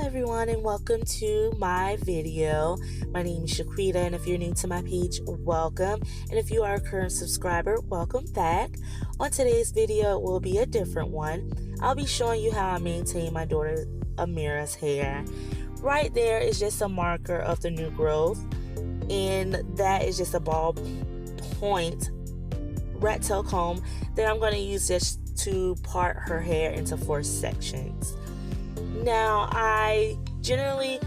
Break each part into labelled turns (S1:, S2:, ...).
S1: everyone, and welcome to my video. My name is Shaquita, and if you're new to my page, welcome. And if you are a current subscriber, welcome back. On today's video, it will be a different one. I'll be showing you how I maintain my daughter Amira's hair. Right there is just a marker of the new growth, and that is just a ballpoint rat tail comb that I'm going to use just to part her hair into 4 sections. Now, I generally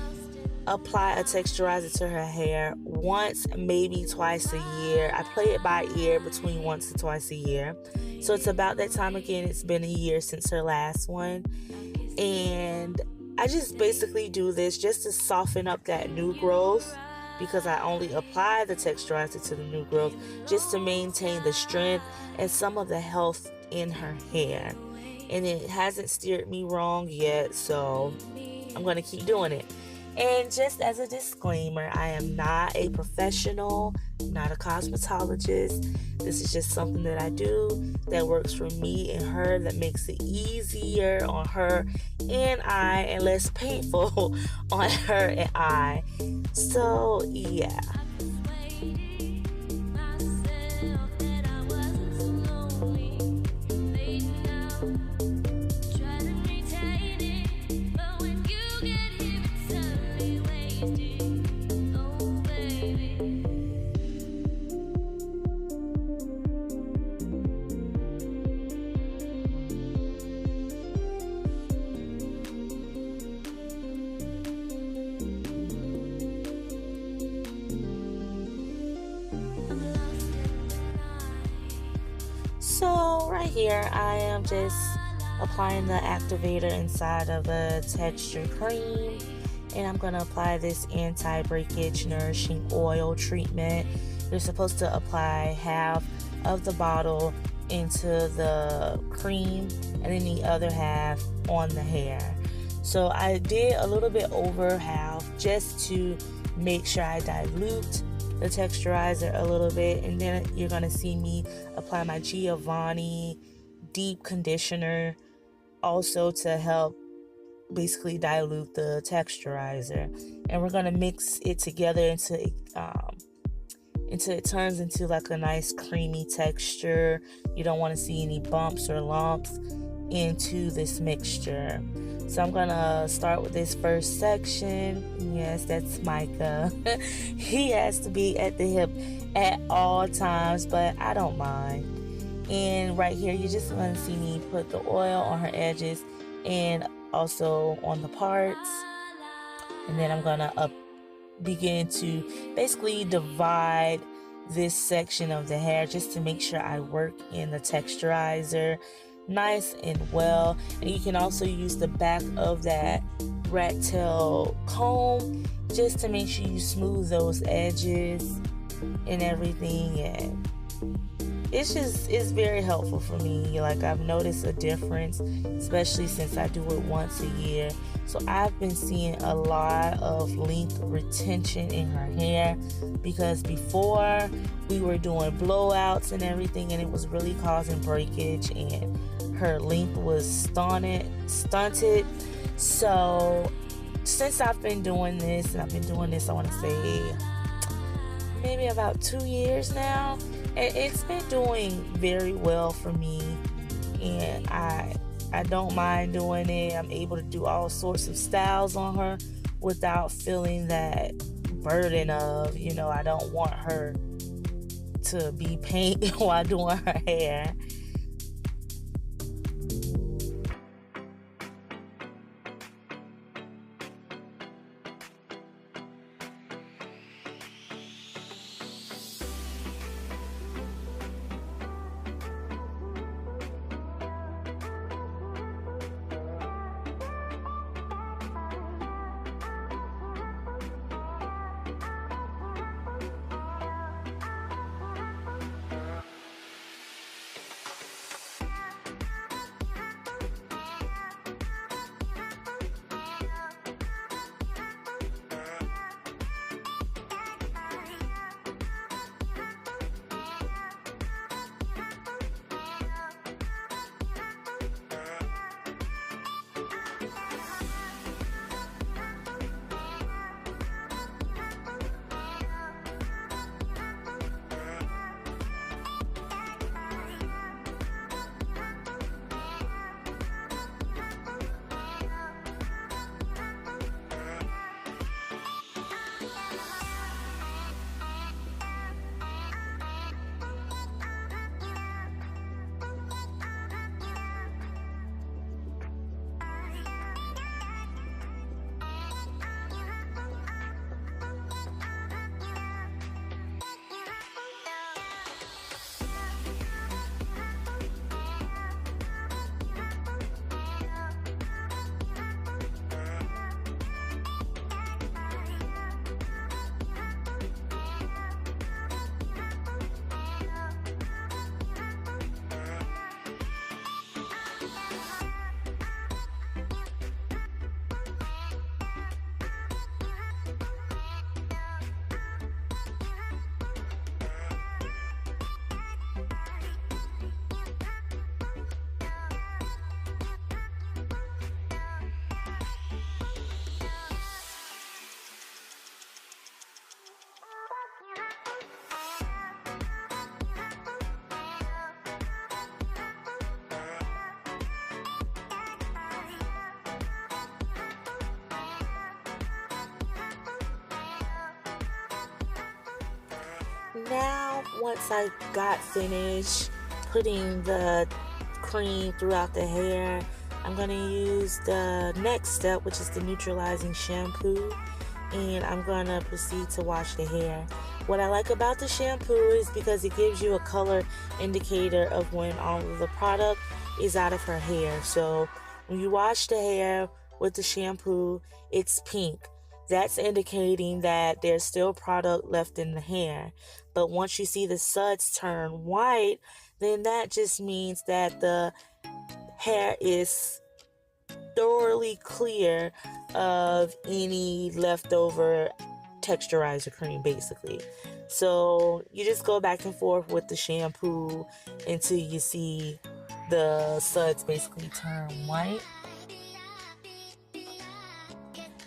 S1: apply a texturizer to her hair once, maybe twice a year. I play it by ear between once and twice a year. So it's about that time again. It's been a year since her last one. And I just basically do this just to soften up that new growth, because I only apply the texturizer to the new growth just to maintain the strength and some of the health in her hair. And it hasn't steered me wrong yet, so I'm going to keep doing it. And just as a disclaimer, I am not a professional, not a cosmetologist. This is just something that I do that works for me and her, that makes it easier on her and I, and less painful on her and I. So, yeah. So right here I am just applying the activator inside of the texture cream, and I'm going to apply this anti-breakage nourishing oil treatment. You're supposed to apply half of the bottle into the cream and then the other half on the hair. So I did a little bit over half just to make sure I dilute the texturizer a little bit, and then you're gonna see me apply my Giovanni deep conditioner also to help basically dilute the texturizer. And we're gonna mix it together until it turns into like a nice creamy texture. You don't want to see any bumps or lumps into this mixture. So I'm gonna start with this first section. Yes, that's Micah. He has to be at the hip at all times, but I don't mind. And right here, you're just gonna see me put the oil on her edges and also on the parts. And then I'm gonna begin to basically divide this section of the hair just to make sure I work in the texturizer nice and well. And you can also use the back of that rat tail comb just to make sure you smooth those edges and everything. And it's very helpful for me. Like, I've noticed a difference, especially since I do it once a year. So I've been seeing a lot of length retention in her hair, because before we were doing blowouts and everything, and it was really causing breakage, and her length was stunted. So since I've been doing this, and I've been doing this, I want to say maybe about 2 years now, and it's been doing very well for me, and I don't mind doing it. I'm able to do all sorts of styles on her without feeling that burden of, I don't want her to be pain while doing her hair. Now, once I got finished putting the cream throughout the hair, I'm going to use the next step, which is the neutralizing shampoo, and I'm going to proceed to wash the hair. What I like about the shampoo is because it gives you a color indicator of when all of the product is out of her hair. So when you wash the hair with the shampoo, it's pink. That's indicating that there's still product left in the hair. But once you see the suds turn white, then that just means that the hair is thoroughly clear of any leftover texturizer cream, basically. So you just go back and forth with the shampoo until you see the suds basically turn white.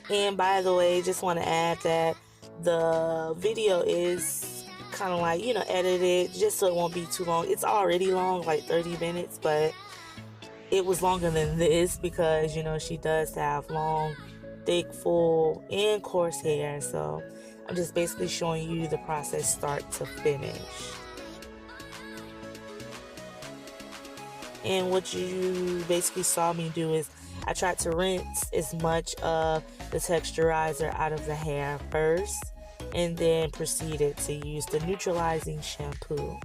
S1: And by the way, just want to add that the video is kind of like, edited just so it won't be too long. It's already long, like 30 minutes, but it was longer than this because, she does have long, thick, full, and coarse hair. So I'm just basically showing you the process start to finish. And what you basically saw me do is I tried to rinse as much of the texturizer out of the hair first, and then proceeded to use the neutralizing shampoo.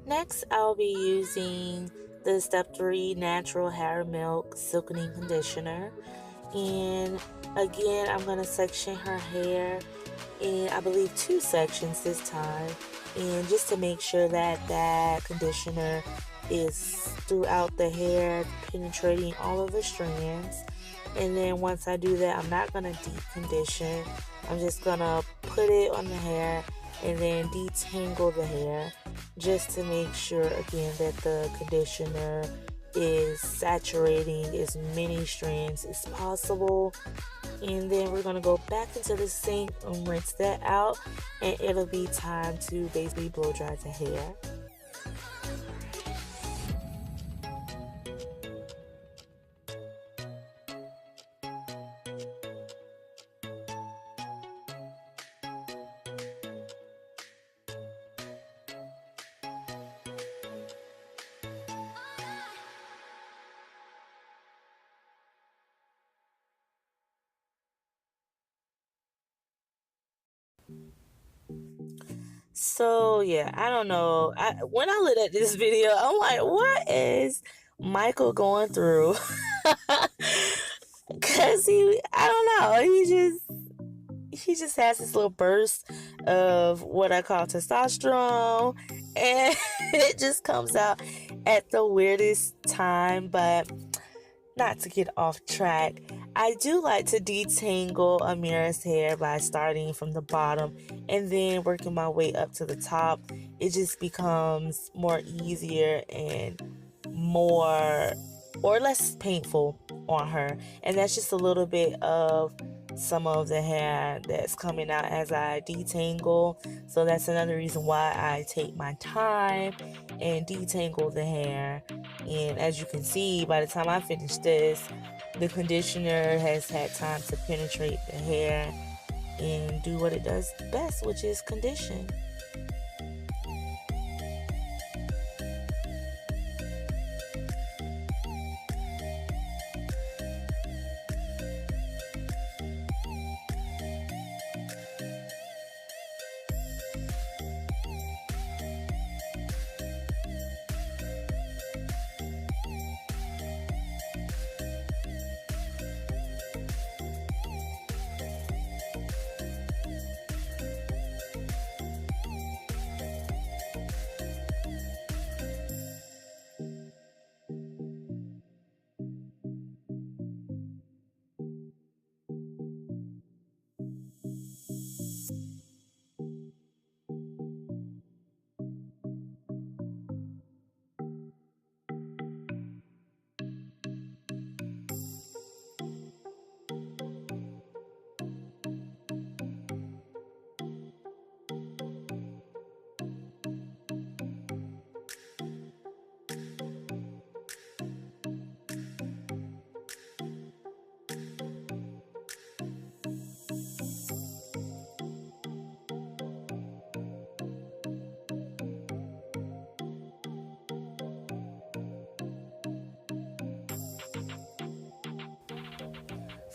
S1: Next, I'll be using the Step 3 Natural Hair Milk Silkening Conditioner. And again, I'm going to section her hair in, I believe, 2 sections this time. And just to make sure that that conditioner is throughout the hair, penetrating all of the strands. And then once I do that, I'm not going to deep condition. I'm just going to put it on the hair and then detangle the hair, just to make sure again that the conditioner is saturating as many strands as possible. And then we're going to go back into the sink and rinse that out, and it'll be time to basically blow dry the hair. So yeah, I don't know. When I looked at this video, I'm like, what is Michael going through? Cause I don't know, he just has this little burst of what I call testosterone, and it just comes out at the weirdest time. But not to get off track, I do like to detangle Amira's hair by starting from the bottom and then working my way up to the top. It just becomes more easier and more or less painful on her. And that's just a little bit of some of the hair that's coming out as I detangle. So that's another reason why I take my time and detangle the hair. And as you can see, by the time I finish this, the conditioner has had time to penetrate the hair and do what it does best, which is condition.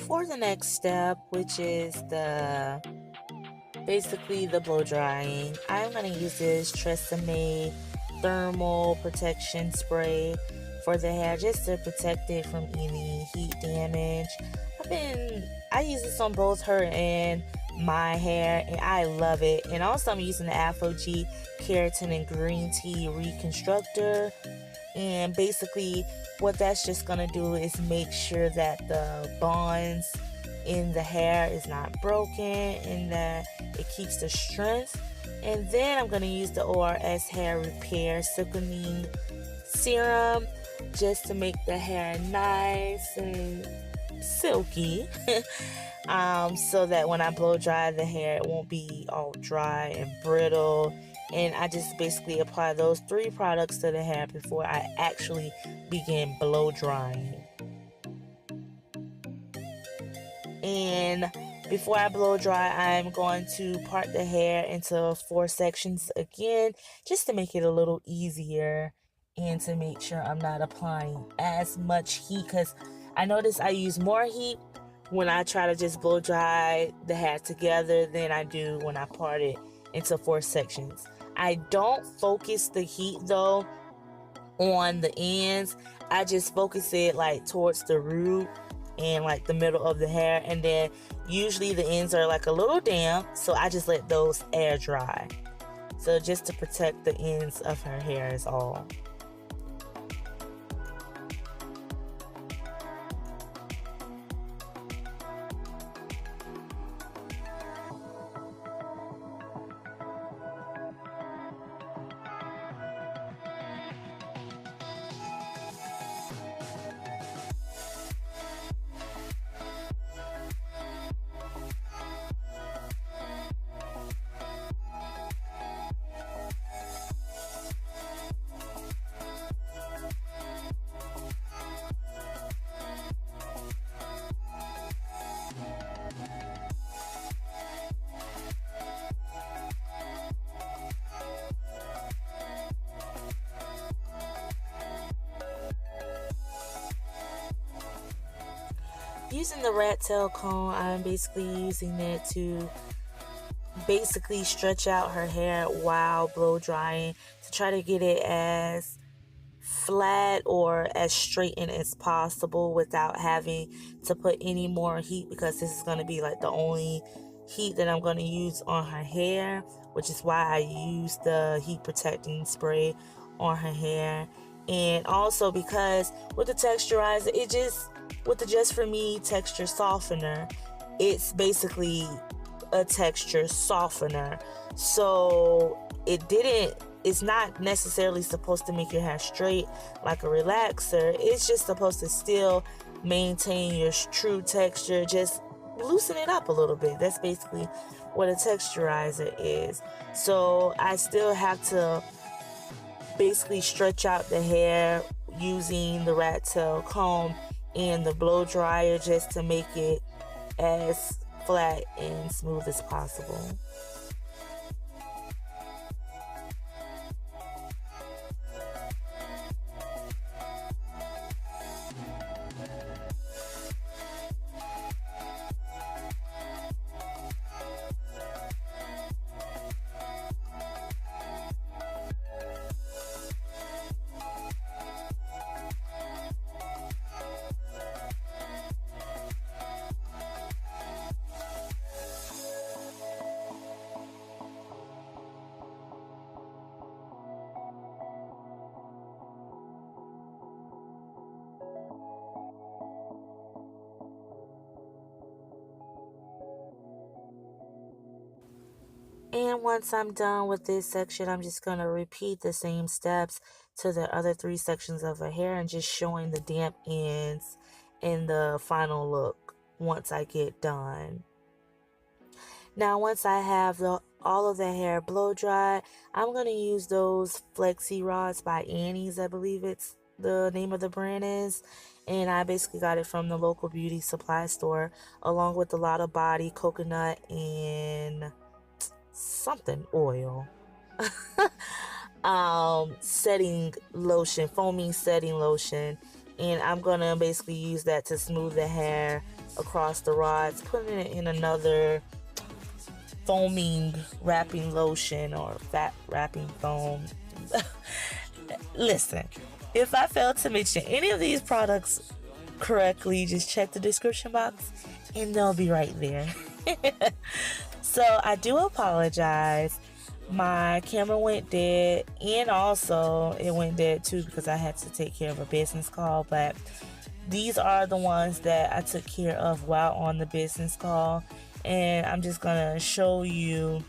S1: for the next step, which is basically the blow drying, I'm going to use this Tresemme thermal protection spray for the hair just to protect it from any heat damage. I use this on both her and my hair, and I love it. And also I'm using the Afro G Keratin and Green Tea Reconstructor. And basically what that's just going to do is make sure that the bonds in the hair is not broken and that it keeps the strength. And then I'm going to use the ORS Hair Repair Silkening Serum just to make the hair nice and silky. So that when I blow dry the hair, it won't be all dry and brittle. And I just basically apply those 3 products to the hair before I actually begin blow drying. And before I blow dry, I'm going to part the hair into 4 sections again, just to make it a little easier and to make sure I'm not applying as much heat, because I notice I use more heat when I try to just blow dry the hair together than I do when I part it into 4 sections. I don't focus the heat though on the ends. I just focus it like towards the root and like the middle of the hair, and then usually the ends are like a little damp, so I just let those air dry. So just to protect the ends of her hair is all. Using the rat tail comb, I'm basically using it to basically stretch out her hair while blow drying to try to get it as flat or as straightened as possible without having to put any more heat, because this is going to be like the only heat that I'm going to use on her hair, which is why I use the heat protecting spray on her hair. And also because with the texturizer, with the Just For Me texture softener, it's basically a texture softener. So it's not necessarily supposed to make your hair straight like a relaxer. It's just supposed to still maintain your true texture, just loosen it up a little bit. That's basically what a texturizer is. So I still have to basically stretch out the hair using the rat tail comb and the blow dryer just to make it as flat and smooth as possible. And once I'm done with this section, I'm just going to repeat the same steps to the other 3 sections of her hair and just showing the damp ends in the final look once I get done. Now, once I have all of the hair blow dry, I'm going to use those Flexi Rods by Annie's, I believe it's the name of the brand is. And I basically got it from the local beauty supply store, along with a lot of body, coconut, and something oil. Setting lotion, foaming setting lotion. And I'm gonna basically use that to smooth the hair across the rods, putting it in another foaming wrapping lotion or fat wrapping foam. Listen, if I failed to mention any of these products correctly, just check the description box and they'll be right there. So I do apologize. My camera went dead, and also it went dead too because I had to take care of a business call, but these are the ones that I took care of while on the business call, and I'm just gonna show you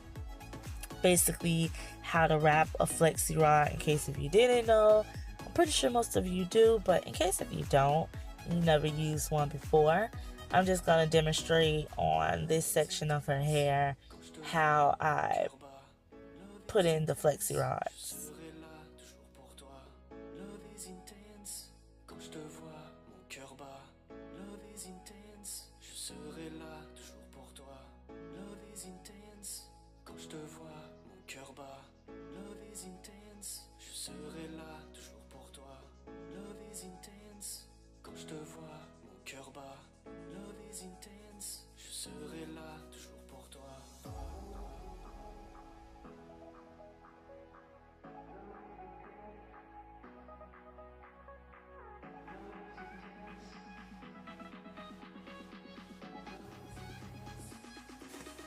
S1: basically how to wrap a flexi rod in case if you didn't know. I'm pretty sure most of you do, but in case if you don't, you never used one before, I'm just gonna demonstrate on this section of her hair how I put in the flexi rods.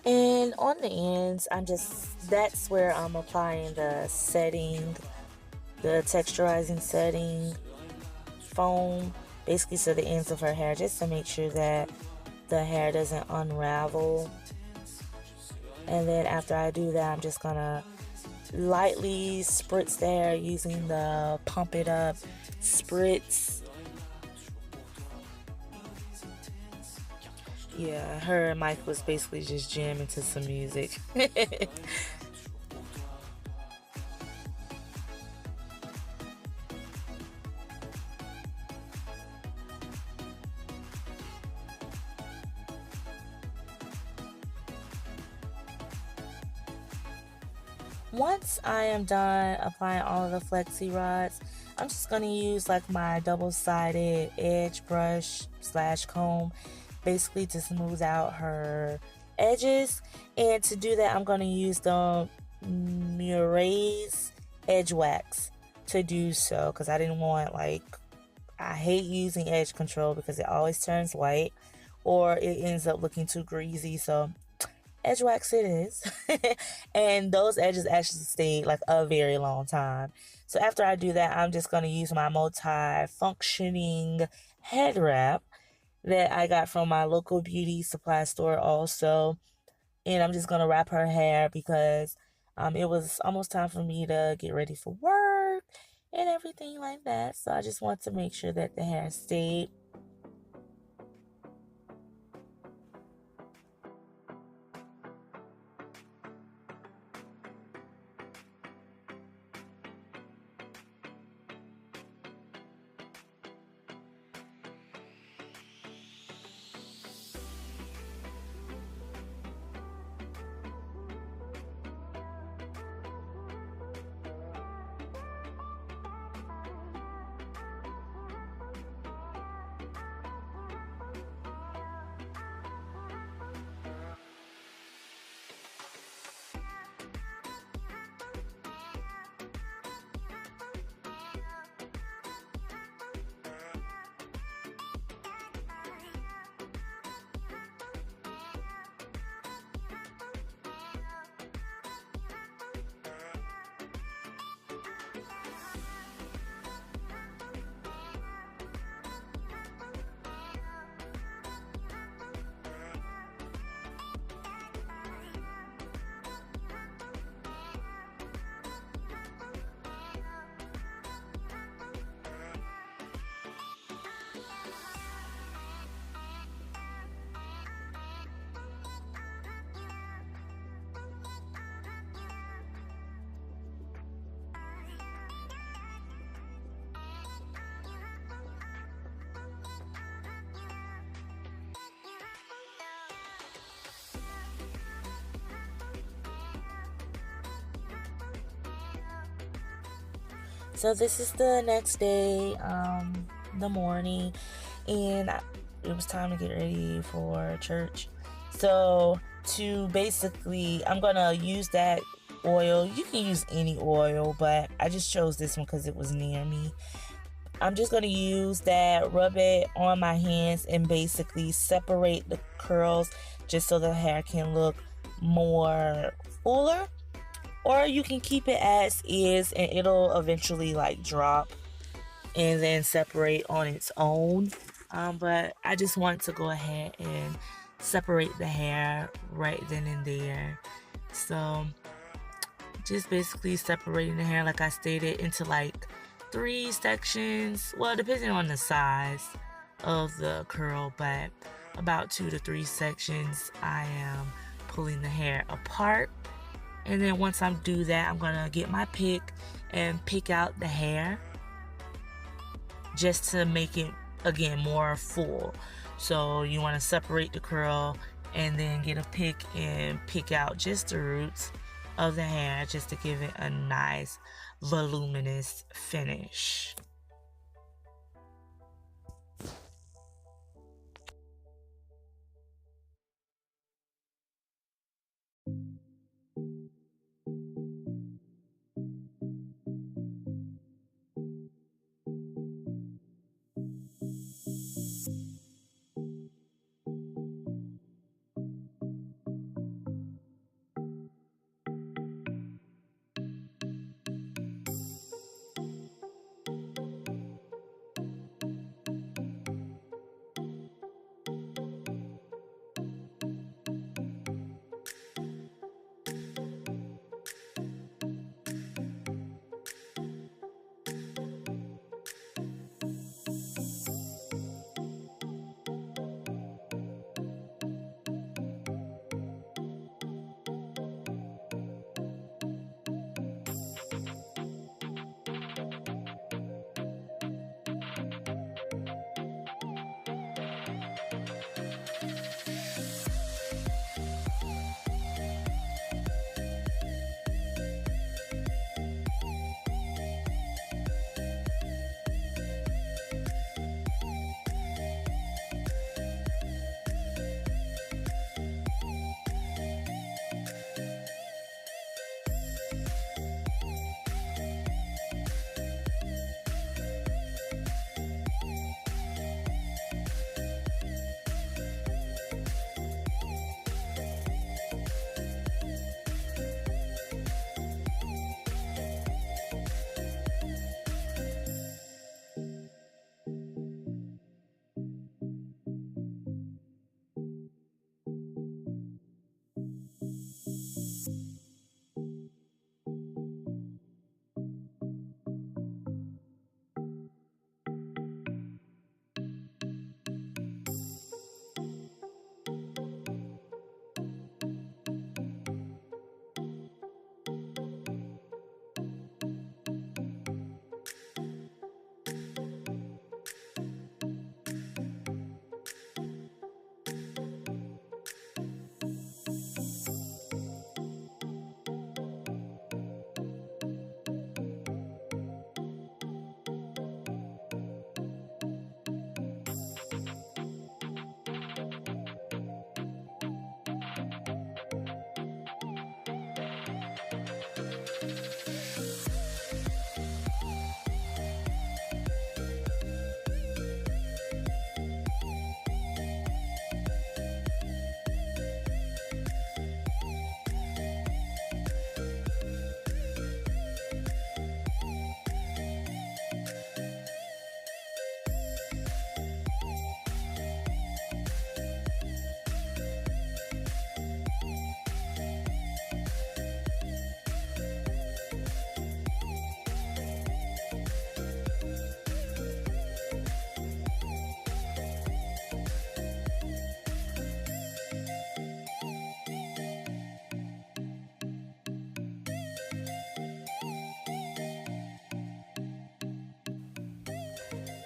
S1: And on the ends, that's where I'm applying the setting, the texturizing setting foam, basically to the ends of her hair, just to make sure that the hair doesn't unravel. And then after I do that, I'm just gonna lightly spritz the hair using the Pump It Up spritz. Yeah, her and Mike was basically just jamming to some music. Once I am done applying all of the flexi rods, I'm just going to use like my double-sided edge brush / comb basically to smooth out her edges. And to do that, I'm going to use the Murray's Edge Wax to do so, because I didn't want, like, I hate using edge control because it always turns white or it ends up looking too greasy. So edge wax it is. And those edges actually stay like a very long time. So after I do that, I'm just going to use my multi-functioning head wrap that I got from my local beauty supply store also. And I'm just going to wrap her hair because it was almost time for me to get ready for work and everything like that. So I just want to make sure that the hair stayed. So this is the next day, the morning, and it was time to get ready for church. So to basically, I'm gonna use that oil. You can use any oil, but I just chose this one because it was near me. I'm just going to use that, rub it on my hands, and basically separate the curls just so the hair can look more fuller. Or you can keep it as is and it'll eventually like drop and then separate on its own. But I just want to go ahead and separate the hair right then and there. So just basically separating the hair, like I stated, into like 3 sections. Well, depending on the size of the curl, but about 2 to 3 sections. I am pulling the hair apart, and then once I do that, I'm gonna get my pick and pick out the hair just to make it again more full. So you want to separate the curl and then get a pick and pick out just the roots of the hair just to give it a nice voluminous finish.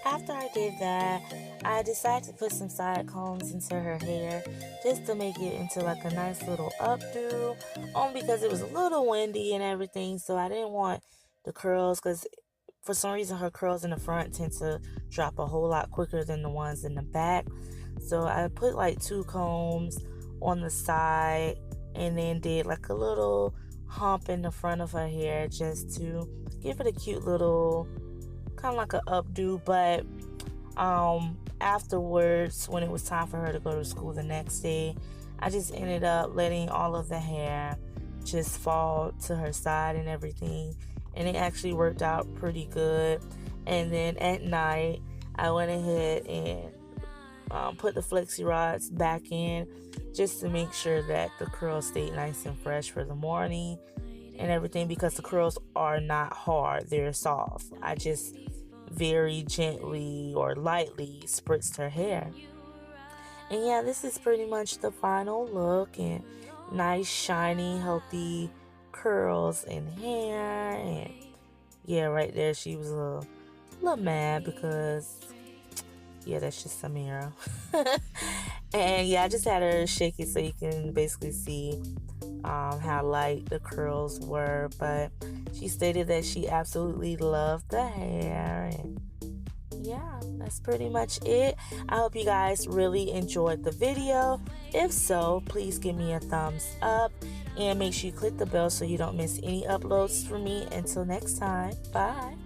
S1: After I did that, I decided to put some side combs into her hair just to make it into like a nice little updo, only because it was a little windy and everything, so I didn't want the curls because for some reason her curls in the front tend to drop a whole lot quicker than the ones in the back. So I put like 2 combs on the side and then did like a little hump in the front of her hair just to give it a cute little kind of like an updo. But afterwards, when it was time for her to go to school the next day, I just ended up letting all of the hair just fall to her side and everything, and it actually worked out pretty good. And then at night I went ahead and put the flexi rods back in just to make sure that the curls stayed nice and fresh for the morning and everything, because the curls are not hard, they're soft. I just very gently or lightly spritzed her hair. And yeah, this is pretty much the final look, and nice shiny healthy curls and hair. And yeah, right there she was a little mad because yeah, that's just Samira. And yeah, I just had her shake it so you can basically see how light the curls were. But she stated that she absolutely loved the hair. And yeah, that's pretty much it. I hope you guys really enjoyed the video. If so, please give me a thumbs up and make sure you click the bell so you don't miss any uploads from me. Until next time, bye.